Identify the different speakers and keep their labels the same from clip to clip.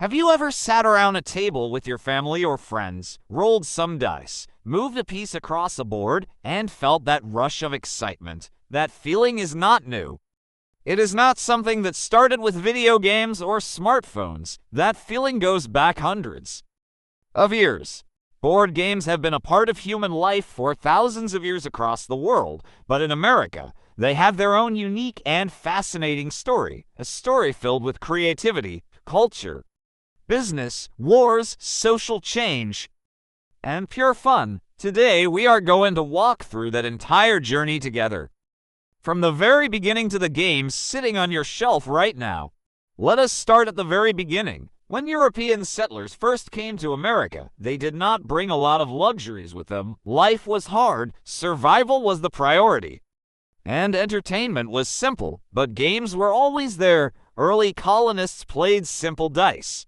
Speaker 1: Have you ever sat around a table with your family or friends, rolled some dice, moved a piece across a board, and felt that rush of excitement? That feeling is not new. It is not something that started with video games or smartphones. That feeling goes back hundreds of years. Board games have been a part of human life for thousands of years across the world, but in America, they have their own unique and fascinating story, a story filled with creativity, culture, business, wars, social change, and pure fun. Today, we are going to walk through that entire journey together. From the very beginning to the games sitting on your shelf right now. Let us start at the very beginning. When European settlers first came to America, they did not bring a lot of luxuries with them. Life was hard, survival was the priority, and entertainment was simple, but games were always there. Early colonists played simple dice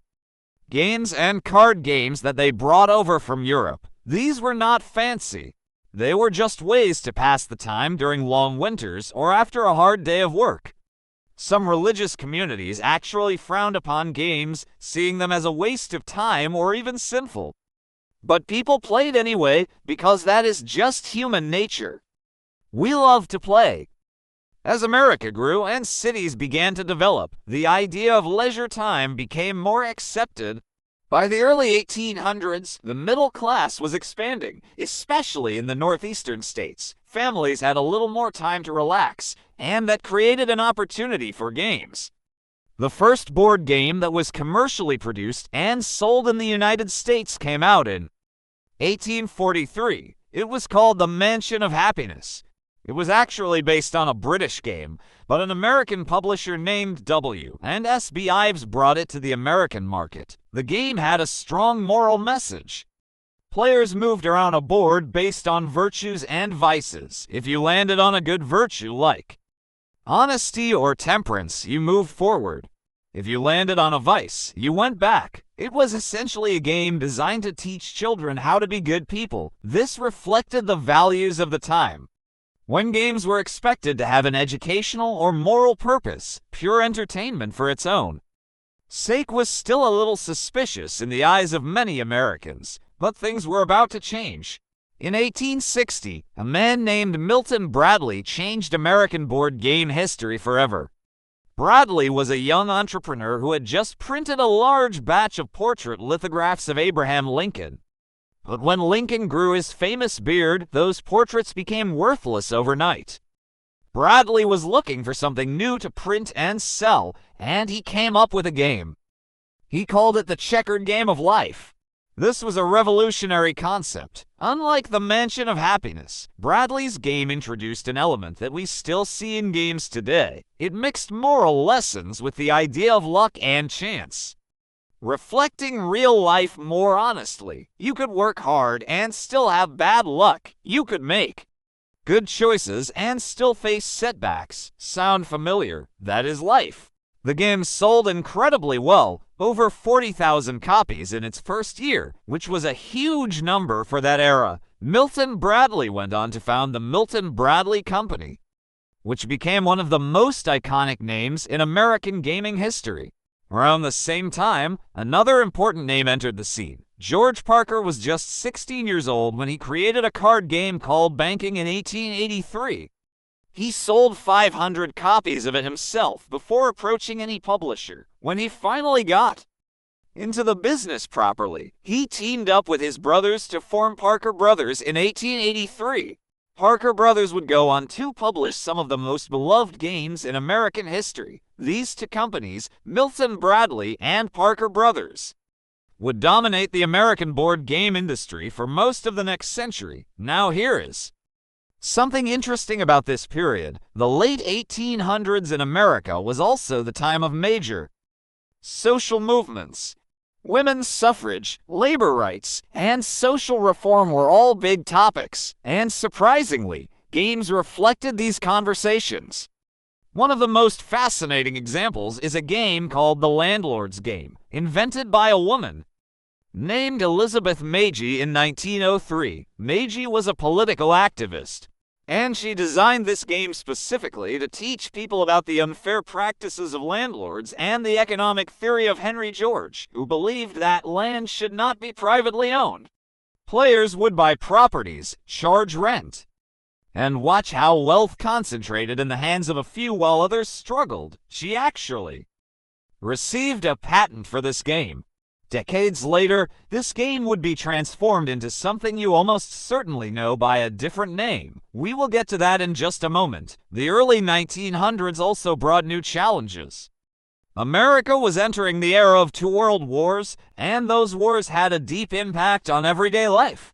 Speaker 1: games and card games that they brought over from Europe. These were not fancy. They were just ways to pass the time during long winters or after a hard day of work. Some religious communities actually frowned upon games, seeing them as a waste of time or even sinful. But people played anyway because that is just human nature. We love to play. As America grew and cities began to develop, the idea of leisure time became more accepted. By the early 1800s, the middle class was expanding, especially in the northeastern states. Families had a little more time to relax, and that created an opportunity for games. The first board game that was commercially produced and sold in the United States came out in 1843. It was called The Mansion of Happiness. It was actually based on a British game, but an American publisher named W&S Ives brought it to the American market. The game had a strong moral message. Players moved around a board based on virtues and vices. If you landed on a good virtue like honesty or temperance, you moved forward. If you landed on a vice, you went back. It was essentially a game designed to teach children how to be good people. This reflected the values of the time, when games were expected to have an educational or moral purpose. Pure entertainment for its own sake was still a little suspicious in the eyes of many Americans, but things were about to change. In 1860, a man named Milton Bradley changed American board game history forever. Bradley was a young entrepreneur who had just printed a large batch of portrait lithographs of Abraham Lincoln. But when Lincoln grew his famous beard, those portraits became worthless overnight. Bradley was looking for something new to print and sell, and he came up with a game. He called it the checkered game of life. This was a revolutionary concept. Unlike the Mansion of Happiness, Bradley's game introduced an element that we still see in games today. It mixed moral lessons with the idea of luck and chance, reflecting real life more honestly. You could work hard and still have bad luck. You could make good choices and still face setbacks. Sound familiar? That is life. The game sold incredibly well, over 40,000 copies in its first year, which was a huge number for that era. Milton Bradley went on to found the Milton Bradley Company, which became one of the most iconic names in American gaming history. Around the same time, another important name entered the scene. George Parker was just 16 years old when he created a card game called Banking in 1883. He sold 500 copies of it himself before approaching any publisher. When he finally got into the business properly, he teamed up with his brothers to form Parker Brothers in 1883. Parker Brothers would go on to publish some of the most beloved games in American history. These two companies, Milton Bradley and Parker Brothers, would dominate the American board game industry for most of the next century. Now here is something interesting about this period. The late 1800s in America was also the time of major social movements. Women's suffrage, labor rights, and social reform were all big topics, and surprisingly, games reflected these conversations. One of the most fascinating examples is a game called the Landlord's Game, invented by a woman named Elizabeth Magie in 1903. Magie was a political activist And she designed this game specifically to teach people about the unfair practices of landlords and the economic theory of Henry George, who believed that land should not be privately owned. Players would buy properties, charge rent, and watch how wealth concentrated in the hands of a few while others struggled. She actually received a patent for this game. Decades later, this game would be transformed into something you almost certainly know by a different name. We will get to that in just a moment. The early 1900s also brought new challenges. America was entering the era of two world wars, and those wars had a deep impact on everyday life,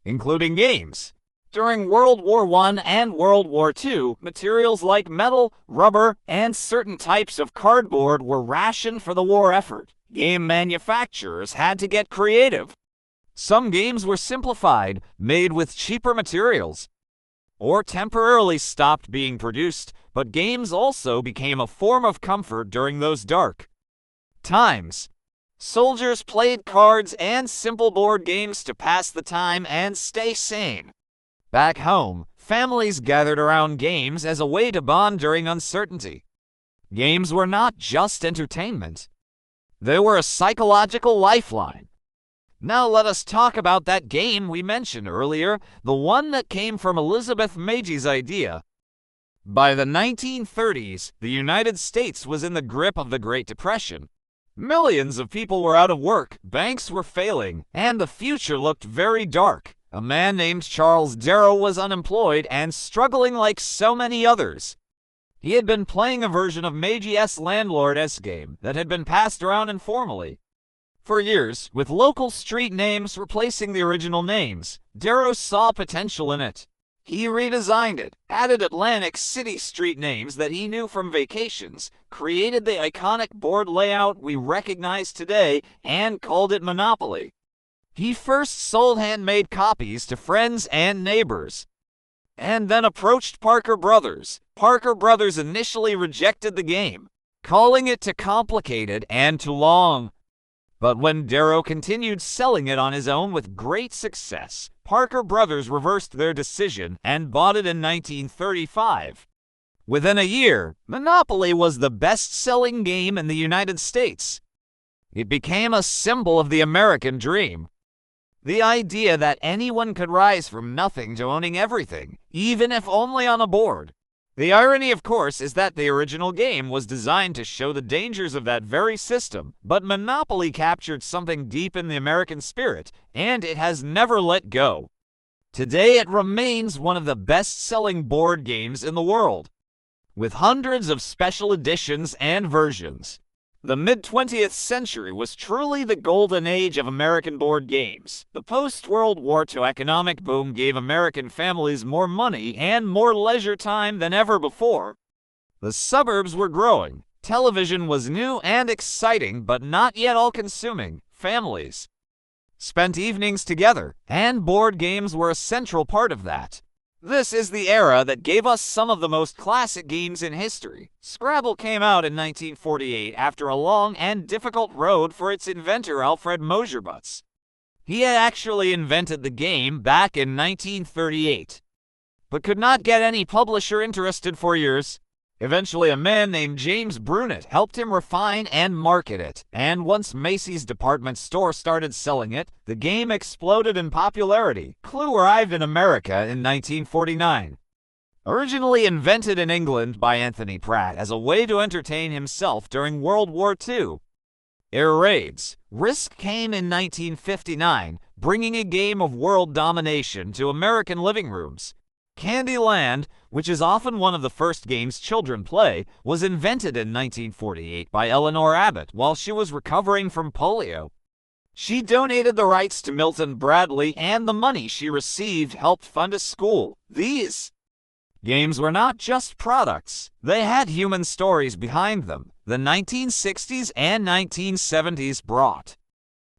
Speaker 1: including games. During World War I and World War II, materials like metal, rubber, and certain types of cardboard were rationed for the war effort. Game manufacturers had to get creative. Some games were simplified, made with cheaper materials, or temporarily stopped being produced, but games also became a form of comfort during those dark times. Soldiers played cards and simple board games to pass the time and stay sane. Back home, families gathered around games as a way to bond during uncertainty. Games were not just entertainment. They were a psychological lifeline. Now let us talk about that game we mentioned earlier, the one that came from Elizabeth Meigie's idea. By the 1930s, the United States was in the grip of the Great Depression. Millions of people were out of work, banks were failing, and the future looked very dark. A man named Charles Darrow was unemployed and struggling like so many others. He had been playing a version of Meigie's Landlord-esque game that had been passed around informally for years, with local street names replacing the original names. Darrow saw potential in it. He redesigned it, added Atlantic City street names that he knew from vacations, created the iconic board layout we recognize today, and called it Monopoly. He first sold handmade copies to friends and neighbors, and then approached Parker Brothers. Parker Brothers initially rejected the game, calling it too complicated and too long. But when Darrow continued selling it on his own with great success, Parker Brothers reversed their decision and bought it in 1935. Within a year, Monopoly was the best-selling game in the United States. It became a symbol of the American dream. The idea that anyone could rise from nothing to owning everything, even if only on a board. The irony, of course, is that the original game was designed to show the dangers of that very system, but Monopoly captured something deep in the American spirit, and it has never let go. Today it remains one of the best-selling board games in the world, with hundreds of special editions and versions. The mid-20th century was truly the golden age of American board games. The post-World War II economic boom gave American families more money and more leisure time than ever before. The suburbs were growing. Television was new and exciting, but not yet all-consuming. Families spent evenings together, and board games were a central part of that. This is the era that gave us some of the most classic games in history. Scrabble came out in 1948 after a long and difficult road for its inventor Alfred Moserbutz. He had actually invented the game back in 1938, but could not get any publisher interested for years. Eventually, a man named James Brunett helped him refine and market it, and once Macy's department store started selling it, the game exploded in popularity. Clue arrived in America in 1949. Originally invented in England by Anthony Pratt as a way to entertain himself during World War II. Air raids. Risk came in 1959, bringing a game of world domination to American living rooms. Candyland, which is often one of the first games children play, was invented in 1948 by Eleanor Abbott while she was recovering from polio. She donated the rights to Milton Bradley, and the money she received helped fund a school. These games were not just products. They had human stories behind them. The 1960s and 1970s brought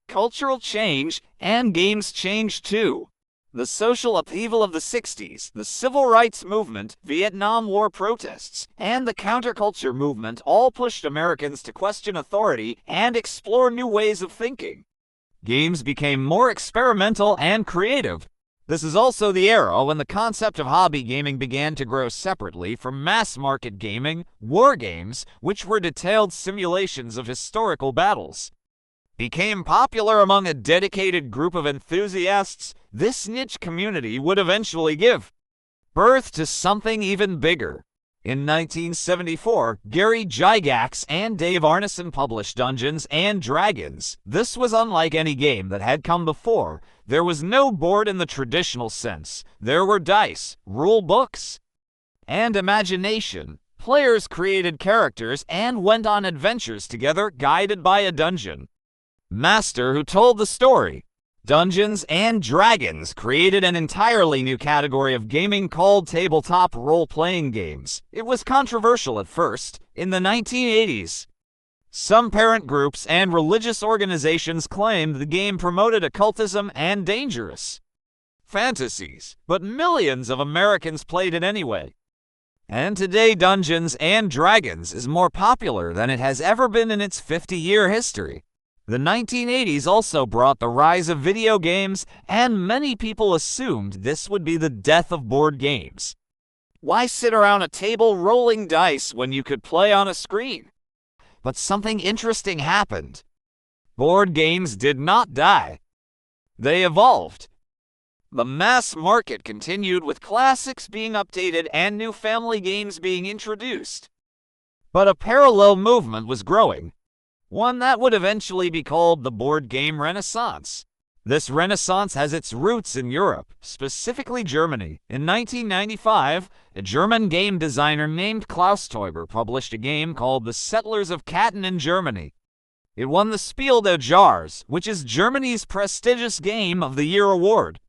Speaker 1: cultural change, and games changed too. The social upheaval of the 60s, the civil rights movement, Vietnam War protests, and the counterculture movement all pushed Americans to question authority and explore new ways of thinking. Games became more experimental and creative. This is also the era when the concept of hobby gaming began to grow separately from mass-market gaming. War games, which were detailed simulations of historical battles, became popular among a dedicated group of enthusiasts. This niche community would eventually give birth to something even bigger. In 1974, Gary Gygax and Dave Arneson published Dungeons and Dragons. This was unlike any game that had come before. There was no board in the traditional sense. There were dice, rule books, and imagination. Players created characters and went on adventures together, guided by a dungeon master who told the story. Dungeons and Dragons created an entirely new category of gaming called tabletop role-playing games. It was controversial at first. In the 1980s, some parent groups and religious organizations claimed the game promoted occultism and dangerous fantasies, but millions of Americans played it anyway. And today, Dungeons and Dragons is more popular than it has ever been in its 50-year history. The 1980s also brought the rise of video games, and many people assumed this would be the death of board games. Why sit around a table rolling dice when you could play on a screen? But something interesting happened. Board games did not die. They evolved. The mass market continued, with classics being updated and new family games being introduced. But a parallel movement was growing, one that would eventually be called the board game renaissance. This renaissance has its roots in Europe, specifically Germany. In 1995, a German game designer named Klaus Teuber published a game called The Settlers of Catan in Germany. It won the Spiel des Jahres, which is Germany's prestigious Game of the Year award,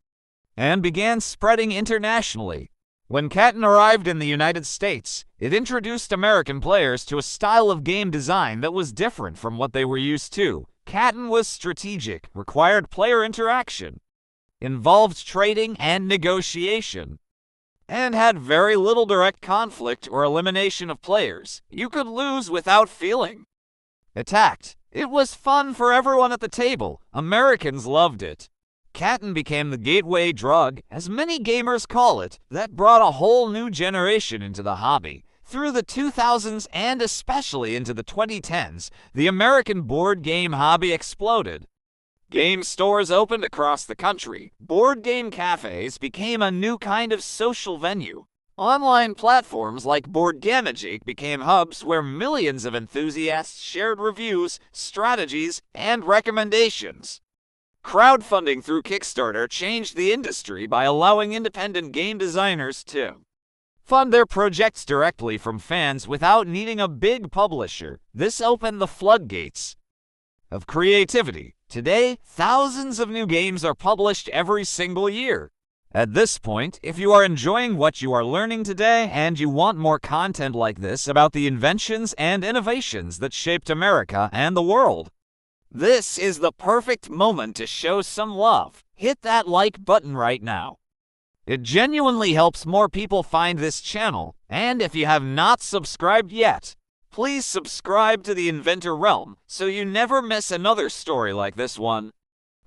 Speaker 1: and began spreading internationally. When Catan arrived in the United States, it introduced American players to a style of game design that was different from what they were used to. Catan was strategic, required player interaction, involved trading and negotiation, and had very little direct conflict or elimination of players. You could lose without feeling attacked. It was fun for everyone at the table. Americans loved it. Catan became the gateway drug, as many gamers call it, that brought a whole new generation into the hobby. Through the 2000s and especially into the 2010s, the American board game hobby exploded. Game stores opened across the country. Board game cafes became a new kind of social venue. Online platforms like BoardGammagic became hubs where millions of enthusiasts shared reviews, strategies, and recommendations. Crowdfunding through Kickstarter changed the industry by allowing independent game designers to fund their projects directly from fans without needing a big publisher. This opened the floodgates of creativity. Today, thousands of new games are published every single year. At this point, if you are enjoying what you are learning today and you want more content like this about the inventions and innovations that shaped America and the world, this is the perfect moment to show some love. Hit that like button right now. It genuinely helps more people find this channel, and if you have not subscribed yet, please subscribe to the Inventor realm so you never miss another story like this one.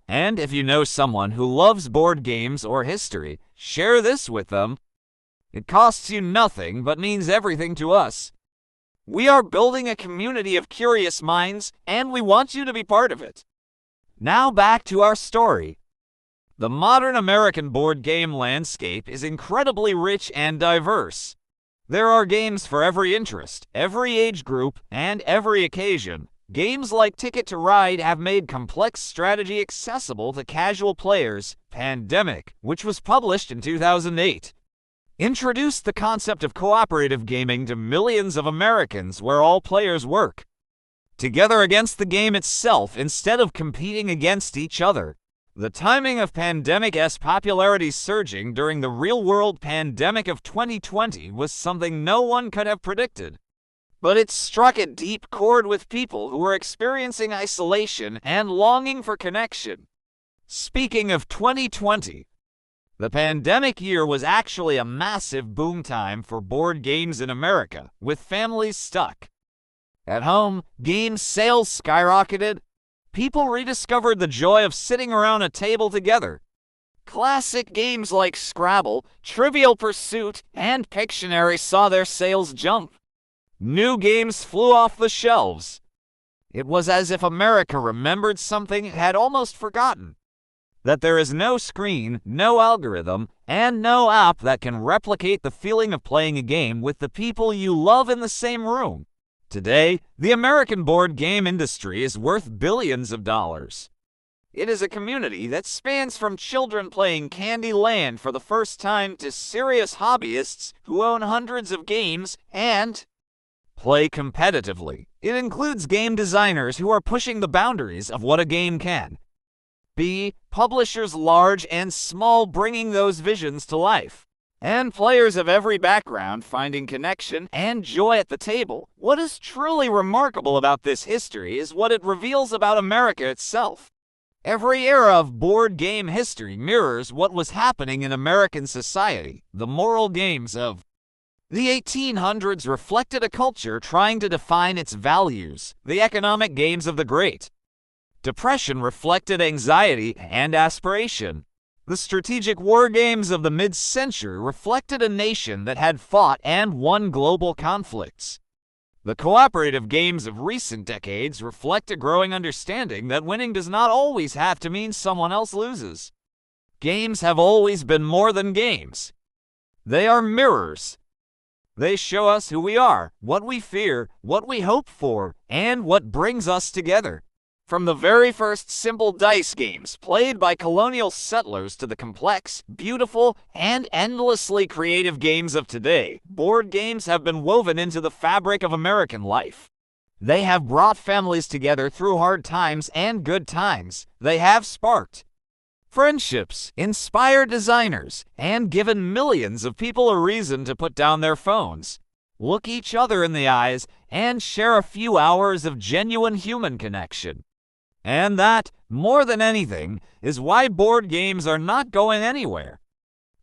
Speaker 1: And if you know someone who loves board games or history, share this with them. It costs you nothing but means everything to us. We are building a community of curious minds, and we want you to be part of it. Now back to our story. The modern American board game landscape is incredibly rich and diverse. There are games for every interest, every age group, and every occasion. Games like Ticket to Ride have made complex strategy accessible to casual players. Pandemic, which was published in 2008, introduced the concept of cooperative gaming to millions of Americans, where all players work together against the game itself instead of competing against each other. The timing of Pandemic's popularity surging during the real-world pandemic of 2020 was something no one could have predicted. But it struck a deep chord with people who were experiencing isolation and longing for connection. Speaking of 2020, the pandemic year was actually a massive boom time for board games in America, with families stuck at home. Game sales skyrocketed. People rediscovered the joy of sitting around a table together. Classic games like Scrabble, Trivial Pursuit, and Pictionary saw their sales jump. New games flew off the shelves. It was as if America remembered something it had almost forgotten. That there is no screen, no algorithm, and no app that can replicate the feeling of playing a game with the people you love in the same room. Today, the American board game industry is worth billions of dollars. It is a community that spans from children playing Candy Land for the first time to serious hobbyists who own hundreds of games and play competitively. It includes game designers who are pushing the boundaries of what a game can be, publishers large and small bringing those visions to life, and players of every background finding connection and joy at the table. What is truly remarkable about this history is what it reveals about America itself. Every era of board game history mirrors what was happening in American society. The moral games of the 1800s reflected a culture trying to define its values. The economic games of the Great Depression reflected anxiety and aspiration. The strategic war games of the mid-century reflected a nation that had fought and won global conflicts. The cooperative games of recent decades reflect a growing understanding that winning does not always have to mean someone else loses. Games have always been more than games. They are mirrors. They show us who we are, what we fear, what we hope for, and what brings us together. From the very first simple dice games played by colonial settlers to the complex, beautiful, and endlessly creative games of today, board games have been woven into the fabric of American life. They have brought families together through hard times and good times. They have sparked friendships, inspired designers, and given millions of people a reason to put down their phones, look each other in the eyes, and share a few hours of genuine human connection. And that, more than anything, is why board games are not going anywhere.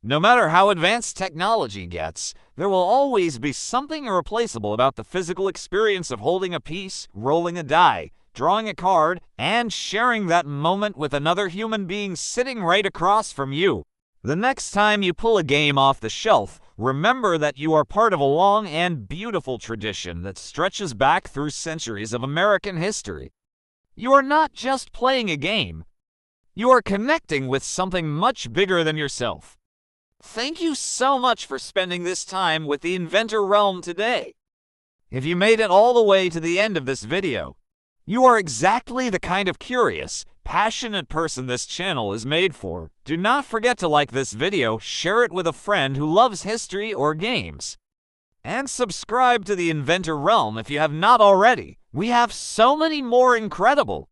Speaker 1: No matter how advanced technology gets, there will always be something irreplaceable about the physical experience of holding a piece, rolling a die, drawing a card, and sharing that moment with another human being sitting right across from you. The next time you pull a game off the shelf, remember that you are part of a long and beautiful tradition that stretches back through centuries of American history. You are not just playing a game. You are connecting with something much bigger than yourself. Thank you so much for spending this time with the Inventor realm today. If you made it all the way to the end of this video, you are exactly the kind of curious, passionate person this channel is made for. Do not forget to like this video, share it with a friend who loves history or games, and subscribe to the Inventor realm if you have not already. We have so many more incredible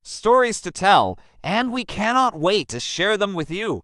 Speaker 1: stories to tell, and we cannot wait to share them with you.